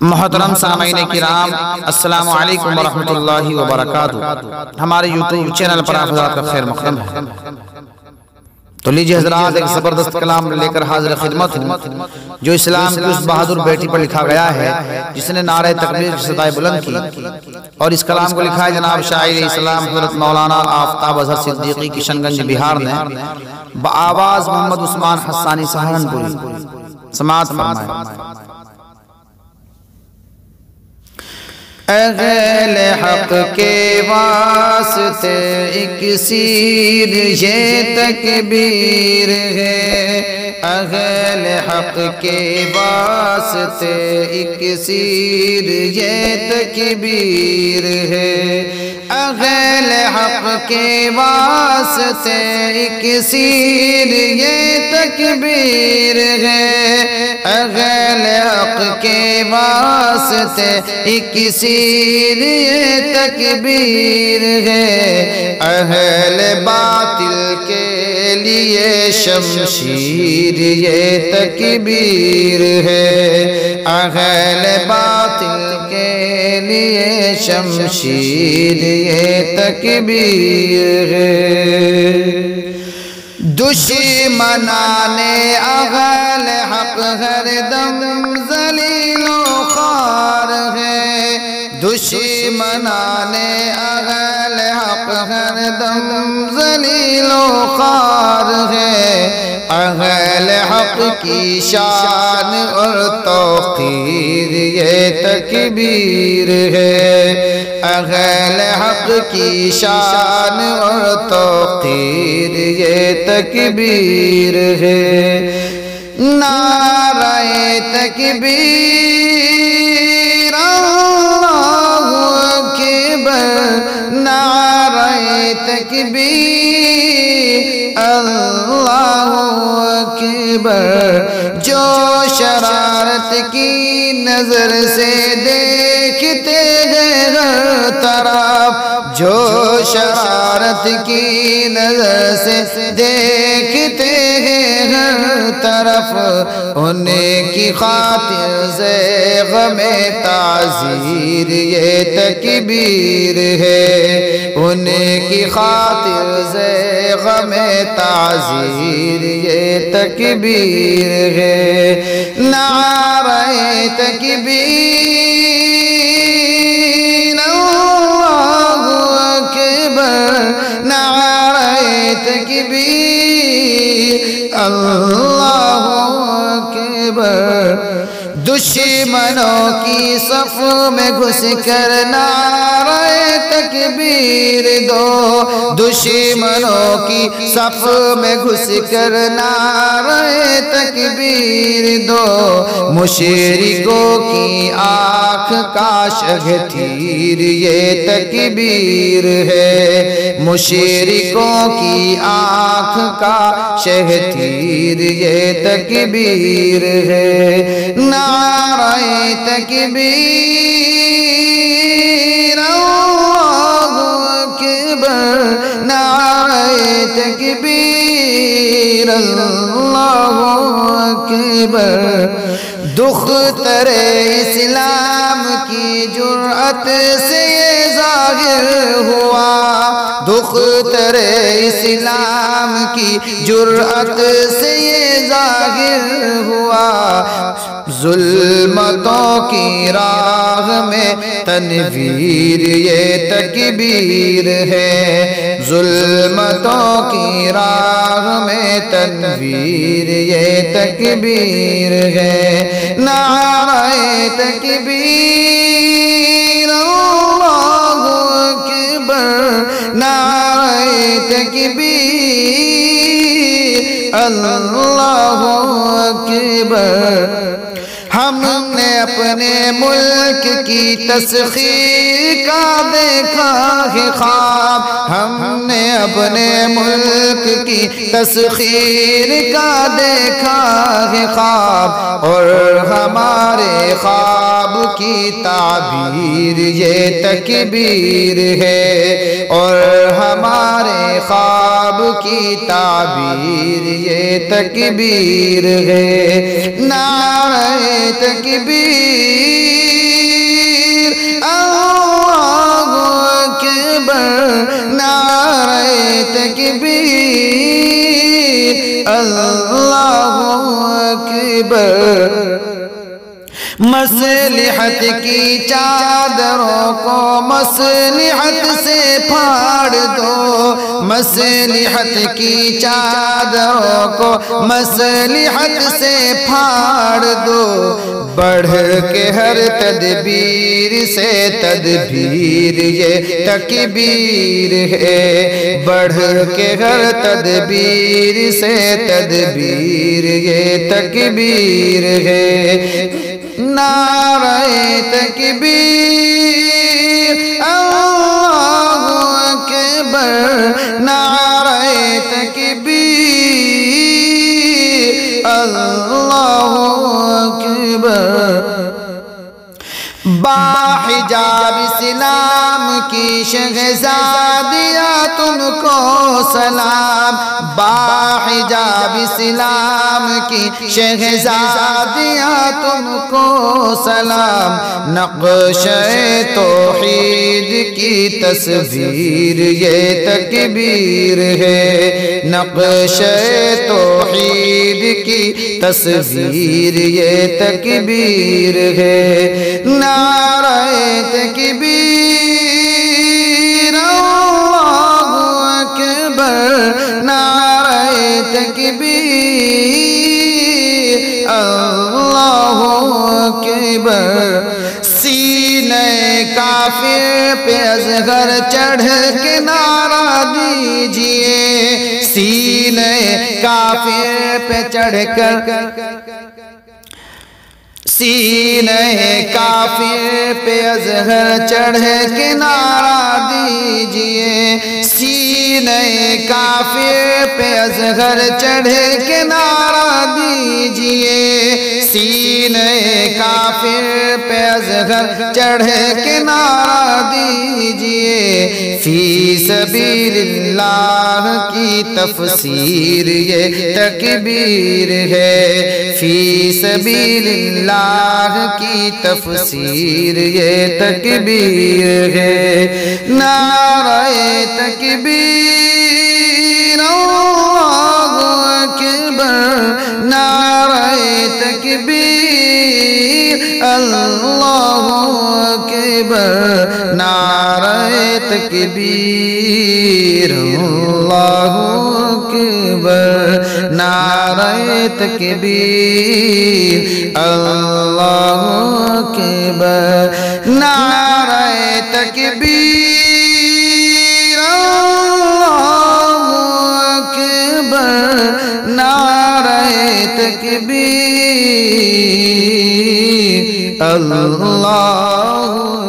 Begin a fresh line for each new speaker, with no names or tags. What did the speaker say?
محترم سامعین کرام، السلام علیکم ورحمۃ اللہ وبرکاتہ۔ ہمارے یوٹیوب چینل پر آپ حضرات کا خیر مقدم ہے۔ تو لیجئے حضرات، ایک زبردست کلام لے کر حاضر خدمت ہوں جو اسلام کی اس بہادر بیٹی پر لکھا گیا ہے جس نے نعرہ تکبیر کی صدائے بلند کی، اور اس کلام کو لکھا ہے جناب شاعر اسلام حضرت مولانا آفتاب اظہر صدیقی کشن گنج بہار نے، بآواز محمد عثمان حسانی سہارنپوری۔ سماعت فرمائیں۔ اہل حق کے واسطے اکسیر یہ تکبیر ہے، اہل حق کے واسطے اکسیر یہ تکبیر ہے، اہل حق کے واسطے اکسیر یہ تکبیر ہے، اہل حق کے واسطے اکسیر یہ تکبیر ہے، اہل باطل کے لیے شمشیر یہ تکبیر ہے، اہل باطل کے لیے شمشیر یہ تکبیر ہے، دشمنان اہل حق ہر دم ذلیل و خوار ہے، دشمنان اہل حق ہر دم ذلیل و خوار ہے، اہل حق کی شان اور توقیر یہ تکبیر ہے، اہل حق کی شان اور توقیر یہ تکبیر ہے، نعرہ تکبیر اللہ اکبر، نعرہ تکبیر اللہ اکبر، جو شرارت کی نظر سے دیکھتے ہیں ہر طرف، جو شرارت کی نظر سے دیکھتے ہیں ہر طرف، ان کی خاطر سے غم تعزیر یہ تکبیر ہے، ان کی خاطر سے غم تعزیر یہ تکبیر ہے، نعرہ تکبیر اللہ اکبر، نعرہ تکبیر اللہ اکبر، دشمنوں کی صف میں گھس کر نعرہ تکبیر دو، دشمنوں کی صف میں گھس کر نعرہ تکبیر دو، مشرکوں کی آنکھ کا شگتیر یہ تکبیر ہے، مشرکوں کی آنکھ کا شگتیر یہ تکبیر ہے، نعرہ تکبیر اللہ اکبر، نعرہ تکبیر اللہ اکبر، دختر اسلام کی جرأت سے یہ ظاہر ہوا، دختر اسلام کی جرأت سے یہ ظاہر ہوا، ظلمتوں کی راہ میں تنویر یہ تکبیر ہے، ظلمتوں کی راہ میں تنویر یہ تکبیر ہے، نعرہ تکبیر اللہ اکبر، نعرہ تکبیر اللہ اکبر، ہم نے اپنے ملک کی تسخیر کا دیکھا ہے خواب، ہم نے اپنے ملک کی تسخیر کا دیکھا ہے خواب، اور ہمارے خواب کی تعبیر یہ تکبیر ہے، اور ہمارے خواب کی تعبیر یہ تکبیر ہے، نعرہ تکبیر اکبر مصلحت کی چادروں کو مصلحت سے پھاڑ دو مصلحت کی چادروں کو مصلحت سے پھاڑ دو بڑھ کے ہر تدبیر سے تدبیر یہ تکبیر ہے بڑھ کے ہر تدبیر سے تدبیر یہ تکبیر ہے نعرہ تکبیر اللہ اکبر نعرہ تکبیر اللہ اکبر باحجاب اسلام کی شہزادیاں تم کو سلام باحجاب اسلام کی شہزادیاں تم کو سلام نقش توحید کی تصویر یہ تکبیر ہے نقش توحید کی تصویر یہ تکبیر ہے نعرہ تکبیر اللہ اکبر نعرہ تکبیر اللہ اکبر سینہ کافر پہ اصغر چڑھ کے نعرہ دیجئے سینہ کافر پہ چڑھ کر سینہ کافر پہ اصغر چڑھ کے نعرہ دیجئے سینہ کافر پہ اصغر چڑھ کے نعرہ دیجئے سینہ کافر پہ اصغر چڑھ کے نعرہ دیجئے فی سبیل اللہ کی تفسیر یہ تکبیر ہے فی سبیل اللہ کی تفسیر یہ تکبیر ہے نعرہ تکبیر اللہ اکبر نعرہ تکبیر اللہ اکبر نعرہ تکبیر اللہ اکبر نعرہ تکبیر اللہ اکبر نعرہ تکبیر اللہ اکبر نعرہ تکبیر اللہ